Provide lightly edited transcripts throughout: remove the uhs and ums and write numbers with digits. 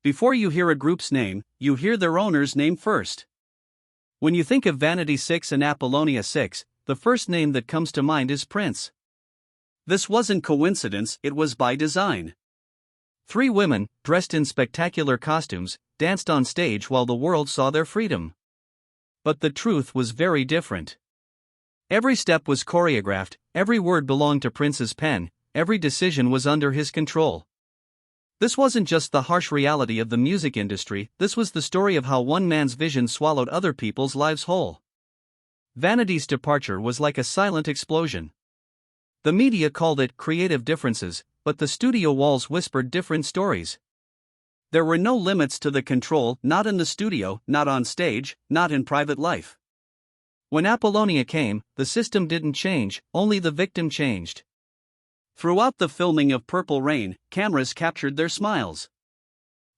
Before you hear a group's name, you hear their owner's name first. When you think of Vanity 6 and Apollonia 6, the first name that comes to mind is Prince. This wasn't coincidence, it was by design. 3 women, dressed in spectacular costumes, danced on stage while the world saw their freedom. But the truth was very different. Every step was choreographed, every word belonged to Prince's pen, every decision was under his control. This wasn't just the harsh reality of the music industry, this was the story of how one man's vision swallowed other people's lives whole. Vanity's departure was like a silent explosion. The media called it creative differences, but the studio walls whispered different stories. There were no limits to the control, not in the studio, not on stage, not in private life. When Apollonia came, the system didn't change, only the victim changed. Throughout the filming of Purple Rain, cameras captured their smiles.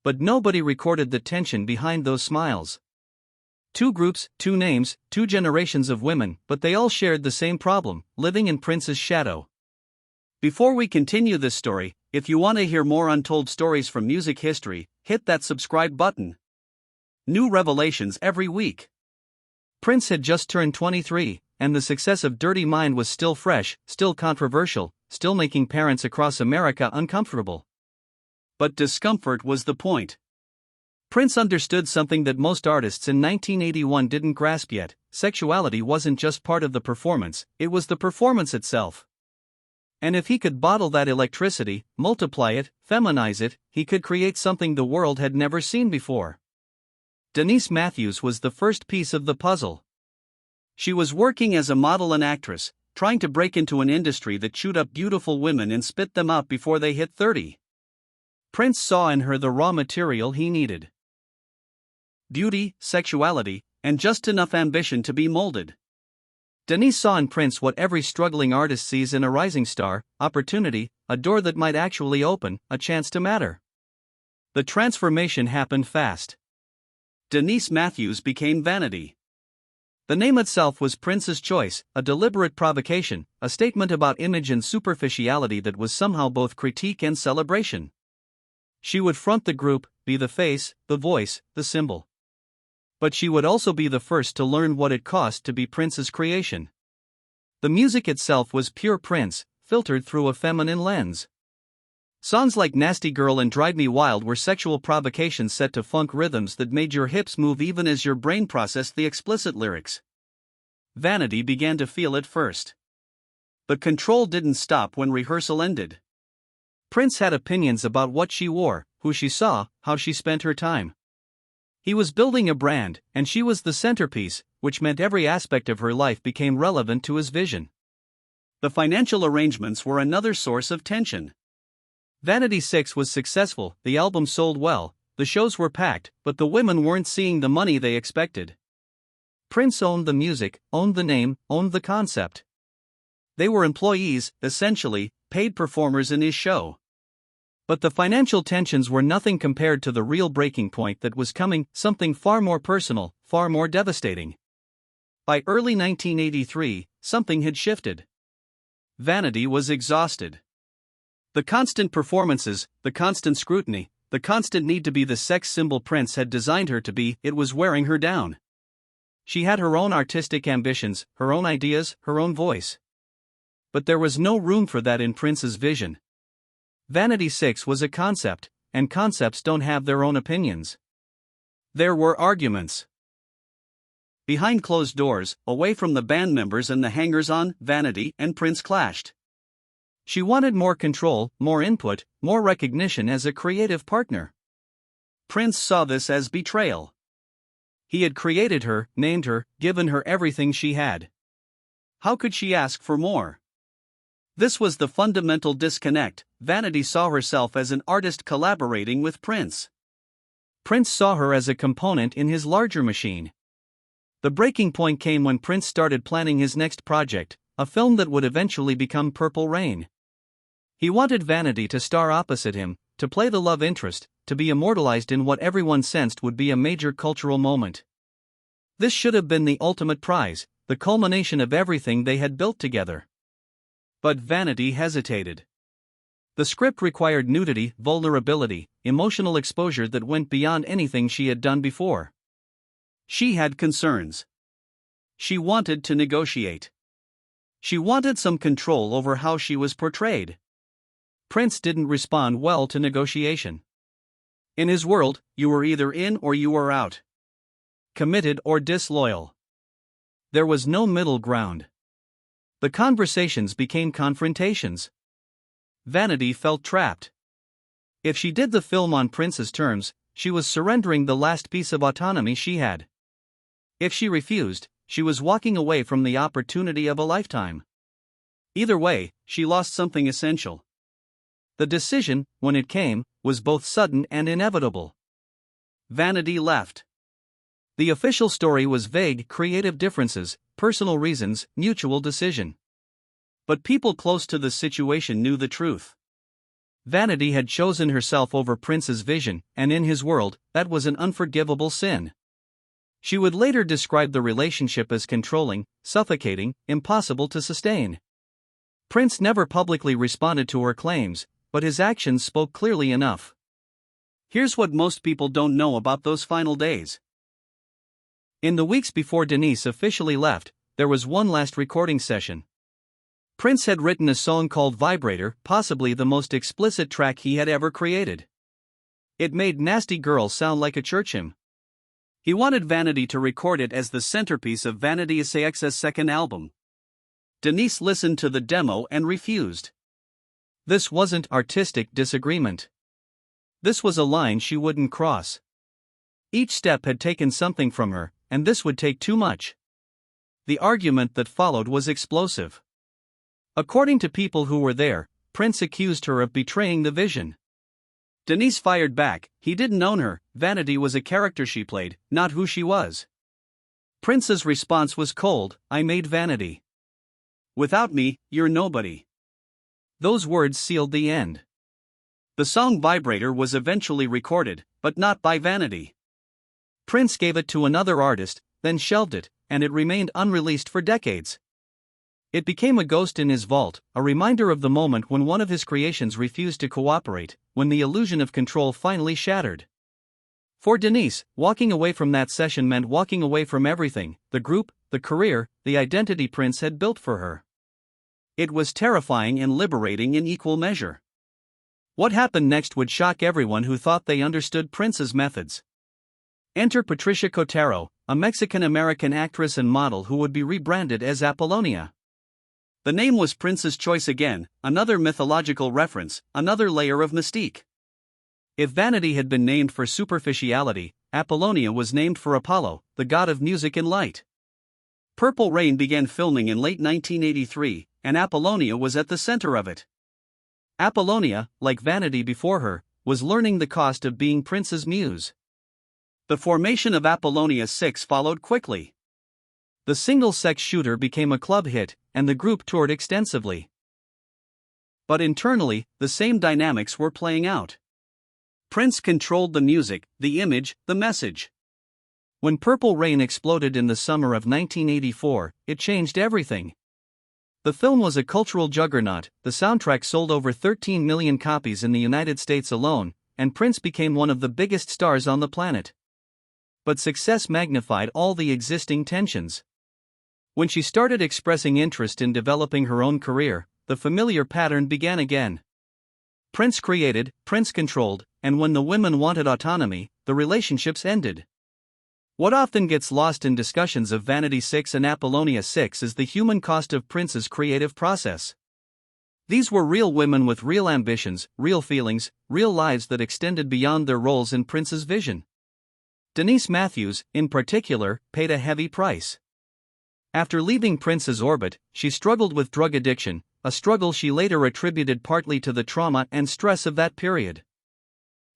But nobody recorded the tension behind those smiles. 2 groups, 2 names, 2 generations of women, but they all shared the same problem, living in Prince's shadow. Before we continue this story, if you want to hear more untold stories from music history, hit that subscribe button. New revelations every week. Prince had just turned 23, and the success of Dirty Mind was still fresh, still controversial, still making parents across America uncomfortable. But discomfort was the point. Prince understood something that most artists in 1981 didn't grasp yet: sexuality wasn't just part of the performance, it was the performance itself. And if he could bottle that electricity, multiply it, feminize it, he could create something the world had never seen before. Denise Matthews was the first piece of the puzzle. She was working as a model and actress, trying to break into an industry that chewed up beautiful women and spit them out before they hit 30. Prince saw in her the raw material he needed: beauty, sexuality, and just enough ambition to be molded. Denise saw in Prince what every struggling artist sees in a rising star: opportunity, a door that might actually open, a chance to matter. The transformation happened fast. Denise Matthews became Vanity. The name itself was Prince's choice, a deliberate provocation, a statement about image and superficiality that was somehow both critique and celebration. She would front the group, be the face, the voice, the symbol. But she would also be the first to learn what it cost to be Prince's creation. The music itself was pure Prince, filtered through a feminine lens. Songs like Nasty Girl and Drive Me Wild were sexual provocations set to funk rhythms that made your hips move even as your brain processed the explicit lyrics. Vanity began to feel it first. The control didn't stop when rehearsal ended. Prince had opinions about what she wore, who she saw, how she spent her time. He was building a brand, and she was the centerpiece, which meant every aspect of her life became relevant to his vision. The financial arrangements were another source of tension. Vanity 6 was successful, the album sold well, the shows were packed, but the women weren't seeing the money they expected. Prince owned the music, owned the name, owned the concept. They were employees, essentially, paid performers in his show. But the financial tensions were nothing compared to the real breaking point that was coming, something far more personal, far more devastating. By early 1983, something had shifted. Vanity was exhausted. The constant performances, the constant scrutiny, the constant need to be the sex symbol Prince had designed her to be, it was wearing her down. She had her own artistic ambitions, her own ideas, her own voice. But there was no room for that in Prince's vision. Vanity 6 was a concept, and concepts don't have their own opinions. There were arguments. Behind closed doors, away from the band members and the hangers-on, Vanity and Prince clashed. She wanted more control, more input, more recognition as a creative partner. Prince saw this as betrayal. He had created her, named her, given her everything she had. How could she ask for more? This was the fundamental disconnect. Vanity saw herself as an artist collaborating with Prince. Prince saw her as a component in his larger machine. The breaking point came when Prince started planning his next project, a film that would eventually become Purple Rain. He wanted Vanity to star opposite him, to play the love interest, to be immortalized in what everyone sensed would be a major cultural moment. This should have been the ultimate prize, the culmination of everything they had built together. But Vanity hesitated. The script required nudity, vulnerability, emotional exposure that went beyond anything she had done before. She had concerns. She wanted to negotiate. She wanted some control over how she was portrayed. Prince didn't respond well to negotiation. In his world, you were either in or you were out. Committed or disloyal. There was no middle ground. The conversations became confrontations. Vanity felt trapped. If she did the film on Prince's terms, she was surrendering the last piece of autonomy she had. If she refused, she was walking away from the opportunity of a lifetime. Either way, she lost something essential. The decision, when it came, was both sudden and inevitable. Vanity left. The official story was vague: creative differences, personal reasons, mutual decision. But people close to the situation knew the truth. Vanity had chosen herself over Prince's vision, and in his world, that was an unforgivable sin. She would later describe the relationship as controlling, suffocating, impossible to sustain. Prince never publicly responded to her claims, but his actions spoke clearly enough. Here's what most people don't know about those final days. In the weeks before Denise officially left, there was one last recording session. Prince had written a song called Vibrator, possibly the most explicit track he had ever created. It made Nasty Girl sound like a church hymn. He wanted Vanity to record it as the centerpiece of Vanity Six's second album. Denise listened to the demo and refused. This wasn't artistic disagreement. This was a line she wouldn't cross. Each step had taken something from her, and this would take too much. The argument that followed was explosive. According to people who were there, Prince accused her of betraying the vision. Denise fired back: he didn't own her, Vanity was a character she played, not who she was. Prince's response was cold: I made Vanity. Without me, you're nobody. Those words sealed the end. The song Vibrator was eventually recorded, but not by Vanity. Prince gave it to another artist, then shelved it, and it remained unreleased for decades. It became a ghost in his vault, a reminder of the moment when one of his creations refused to cooperate, when the illusion of control finally shattered. For Denise, walking away from that session meant walking away from everything: the group, the career, the identity Prince had built for her. It was terrifying and liberating in equal measure. What happened next would shock everyone who thought they understood Prince's methods. Enter Patricia Cotero, a Mexican-American actress and model who would be rebranded as Apollonia. The name was Prince's choice again, another mythological reference, another layer of mystique. If Vanity had been named for superficiality, Apollonia was named for Apollo, the god of music and light. Purple Rain began filming in late 1983, and Apollonia was at the center of it. Apollonia, like Vanity before her, was learning the cost of being Prince's muse. The formation of Apollonia 6 followed quickly. The single-sex shooter became a club hit, and the group toured extensively. But internally, the same dynamics were playing out. Prince controlled the music, the image, the message. When Purple Rain exploded in the summer of 1984, it changed everything. The film was a cultural juggernaut, the soundtrack sold over 13 million copies in the United States alone, and Prince became one of the biggest stars on the planet. But success magnified all the existing tensions. When she started expressing interest in developing her own career, the familiar pattern began again. Prince created, Prince controlled, and when the women wanted autonomy, the relationships ended. What often gets lost in discussions of Vanity 6 and Apollonia 6 is the human cost of Prince's creative process. These were real women with real ambitions, real feelings, real lives that extended beyond their roles in Prince's vision. Denise Matthews, in particular, paid a heavy price. After leaving Prince's orbit, she struggled with drug addiction, a struggle she later attributed partly to the trauma and stress of that period.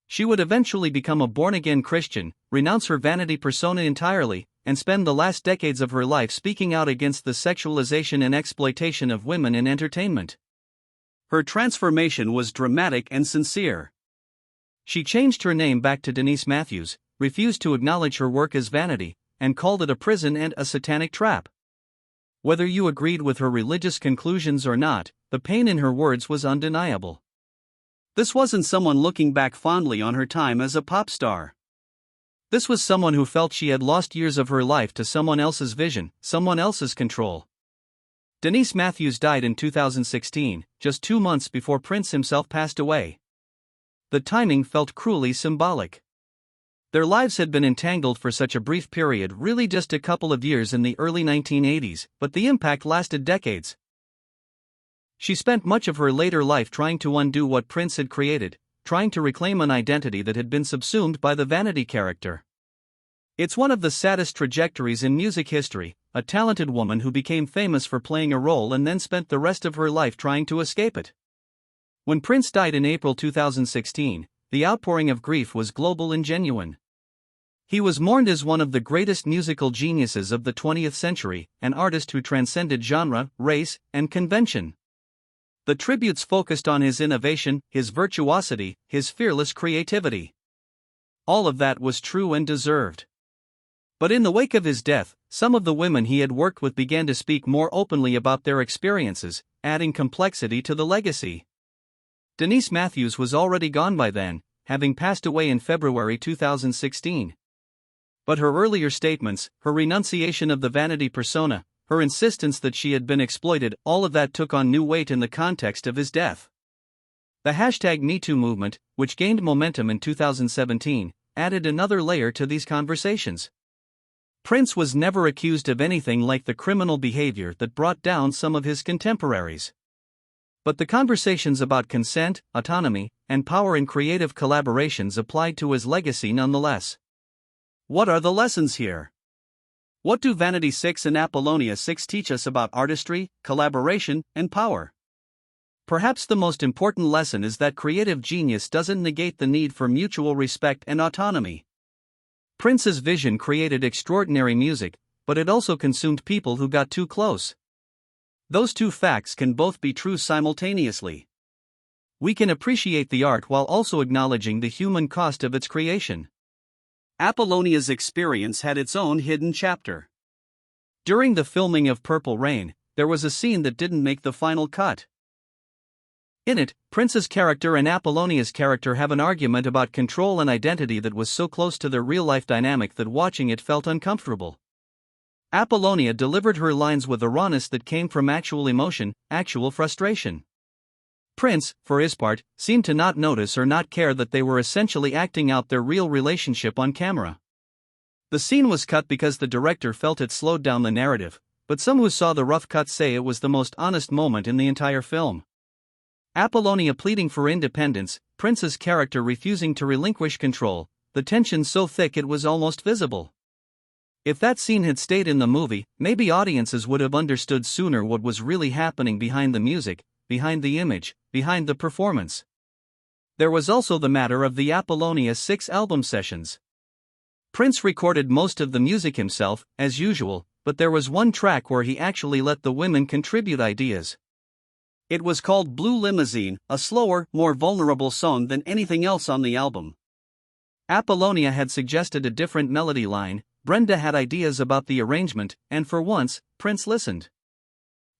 She would eventually become a born-again Christian, renounce her vanity persona entirely, and spend the last decades of her life speaking out against the sexualization and exploitation of women in entertainment. Her transformation was dramatic and sincere. She changed her name back to Denise Matthews, refused to acknowledge her work as Vanity, and called it a prison and a satanic trap. Whether you agreed with her religious conclusions or not, the pain in her words was undeniable. This wasn't someone looking back fondly on her time as a pop star. This was someone who felt she had lost years of her life to someone else's vision, someone else's control. Denise Matthews died in 2016, just 2 months before Prince himself passed away. The timing felt cruelly symbolic. Their lives had been entangled for such a brief period, really just a couple of years in the early 1980s, but the impact lasted decades. She spent much of her later life trying to undo what Prince had created, trying to reclaim an identity that had been subsumed by the Vanity character. It's one of the saddest trajectories in music history, a talented woman who became famous for playing a role and then spent the rest of her life trying to escape it. When Prince died in April 2016, the outpouring of grief was global and genuine. He was mourned as one of the greatest musical geniuses of the 20th century, an artist who transcended genre, race, and convention. The tributes focused on his innovation, his virtuosity, his fearless creativity. All of that was true and deserved. But in the wake of his death, some of the women he had worked with began to speak more openly about their experiences, adding complexity to the legacy. Denise Matthews was already gone by then, having passed away in February 2016. But her earlier statements, her renunciation of the Vanity persona, her insistence that she had been exploited, all of that took on new weight in the context of his death. The #MeToo movement, which gained momentum in 2017, added another layer to these conversations. Prince was never accused of anything like the criminal behavior that brought down some of his contemporaries. But the conversations about consent, autonomy, and power in creative collaborations applied to his legacy nonetheless. What are the lessons here? What do Vanity 6 and Apollonia 6 teach us about artistry, collaboration, and power? Perhaps the most important lesson is that creative genius doesn't negate the need for mutual respect and autonomy. Prince's vision created extraordinary music, but it also consumed people who got too close. Those two facts can both be true simultaneously. We can appreciate the art while also acknowledging the human cost of its creation. Apollonia's experience had its own hidden chapter. During the filming of Purple Rain, there was a scene that didn't make the final cut. In it, Prince's character and Apollonia's character have an argument about control and identity that was so close to their real-life dynamic that watching it felt uncomfortable. Apollonia delivered her lines with a rawness that came from actual emotion, actual frustration. Prince, for his part, seemed to not notice or not care that they were essentially acting out their real relationship on camera. The scene was cut because the director felt it slowed down the narrative, but some who saw the rough cut say it was the most honest moment in the entire film. Apollonia pleading for independence, Prince's character refusing to relinquish control, the tension so thick it was almost visible. If that scene had stayed in the movie, maybe audiences would have understood sooner what was really happening behind the music, behind the image, behind the performance. There was also the matter of the Apollonia 6 album sessions. Prince recorded most of the music himself, as usual, but there was one track where he actually let the women contribute ideas. It was called Blue Limousine, a slower, more vulnerable song than anything else on the album. Apollonia had suggested a different melody line, Brenda had ideas about the arrangement, and for once, Prince listened.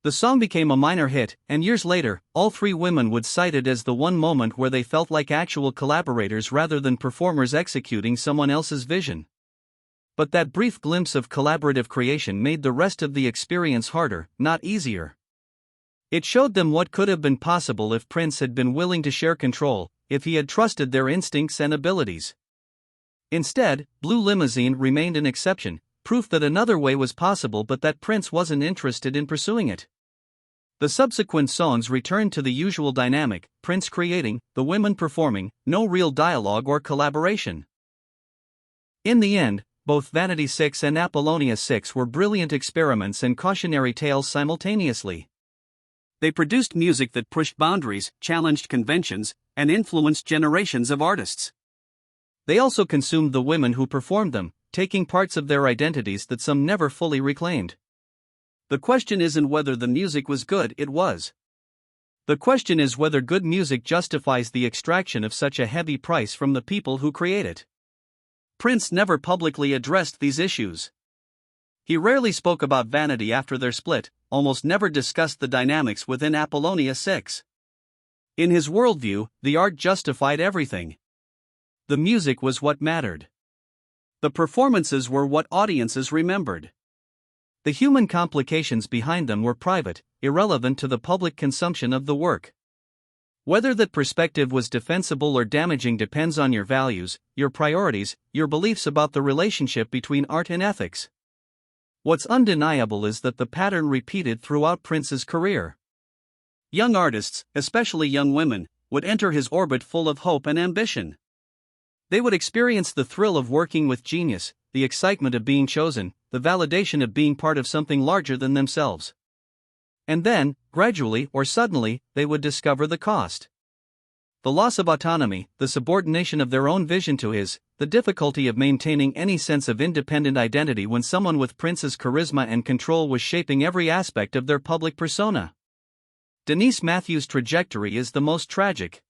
The song became a minor hit, and years later, all three women would cite it as the one moment where they felt like actual collaborators rather than performers executing someone else's vision. But that brief glimpse of collaborative creation made the rest of the experience harder, not easier. It showed them what could have been possible if Prince had been willing to share control, if he had trusted their instincts and abilities. Instead, Blue Limousine remained an exception, proof that another way was possible but that Prince wasn't interested in pursuing it. The subsequent songs returned to the usual dynamic, Prince creating, the women performing, no real dialogue or collaboration. In the end, both Vanity 6 and Apollonia 6 were brilliant experiments and cautionary tales simultaneously. They produced music that pushed boundaries, challenged conventions, and influenced generations of artists. They also consumed the women who performed them, taking parts of their identities that some never fully reclaimed. The question isn't whether the music was good, it was. The question is whether good music justifies the extraction of such a heavy price from the people who create it. Prince never publicly addressed these issues. He rarely spoke about Vanity after their split, almost never discussed the dynamics within Apollonia 6. In his worldview, the art justified everything. The music was what mattered. The performances were what audiences remembered. The human complications behind them were private, irrelevant to the public consumption of the work. Whether that perspective was defensible or damaging depends on your values, your priorities, your beliefs about the relationship between art and ethics. What's undeniable is that the pattern repeated throughout Prince's career. Young artists, especially young women, would enter his orbit full of hope and ambition. They would experience the thrill of working with genius, the excitement of being chosen, the validation of being part of something larger than themselves. And then, gradually or suddenly, they would discover the cost. The loss of autonomy, the subordination of their own vision to his, the difficulty of maintaining any sense of independent identity when someone with Prince's charisma and control was shaping every aspect of their public persona. Denise Matthews' trajectory is the most tragic.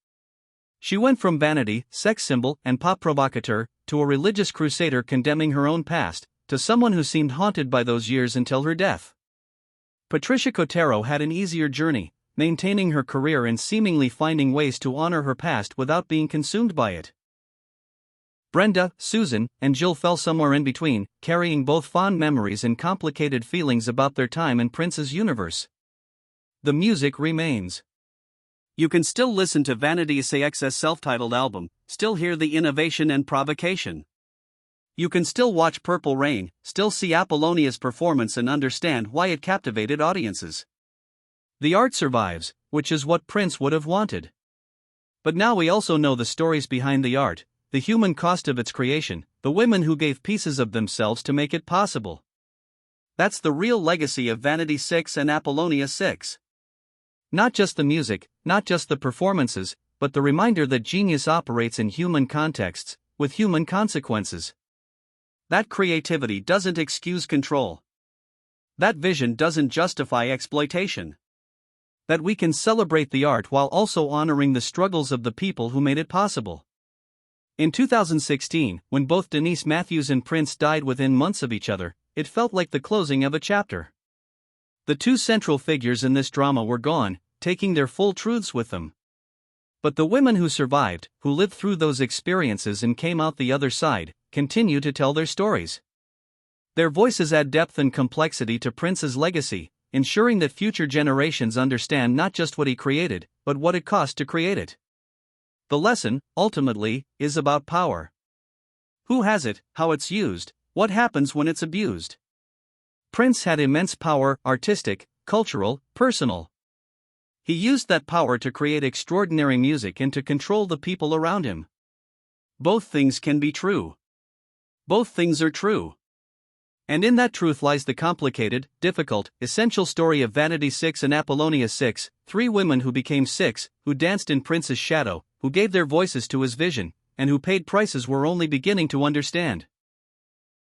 She went from vanity, sex symbol, and pop provocateur, to a religious crusader condemning her own past, to someone who seemed haunted by those years until her death. Patricia Cotero had an easier journey, maintaining her career and seemingly finding ways to honor her past without being consumed by it. Brenda, Susan, and Jill fell somewhere in between, carrying both fond memories and complicated feelings about their time in Prince's universe. The music remains. You can still listen to Vanity 6's self-titled album, still hear the innovation and provocation. You can still watch Purple Rain, still see Apollonia's performance and understand why it captivated audiences. The art survives, which is what Prince would have wanted. But now we also know the stories behind the art, the human cost of its creation, the women who gave pieces of themselves to make it possible. That's the real legacy of Vanity 6 and Apollonia 6. Not just the music, not just the performances, but the reminder that genius operates in human contexts, with human consequences. That creativity doesn't excuse control. That vision doesn't justify exploitation. That we can celebrate the art while also honoring the struggles of the people who made it possible. In 2016, when both Denise Matthews and Prince died within months of each other, it felt like the closing of a chapter. The two central figures in this drama were gone, taking their full truths with them. But the women who survived, who lived through those experiences and came out the other side, continue to tell their stories. Their voices add depth and complexity to Prince's legacy, ensuring that future generations understand not just what he created, but what it cost to create it. The lesson, ultimately, is about power. Who has it, how it's used, what happens when it's abused. Prince had immense power, artistic, cultural, personal. He used that power to create extraordinary music and to control the people around him. Both things can be true. Both things are true. And in that truth lies the complicated, difficult, essential story of Vanity 6 and Apollonia 6, three women who became six, who danced in Prince's shadow, who gave their voices to his vision, and who paid prices we're only beginning to understand.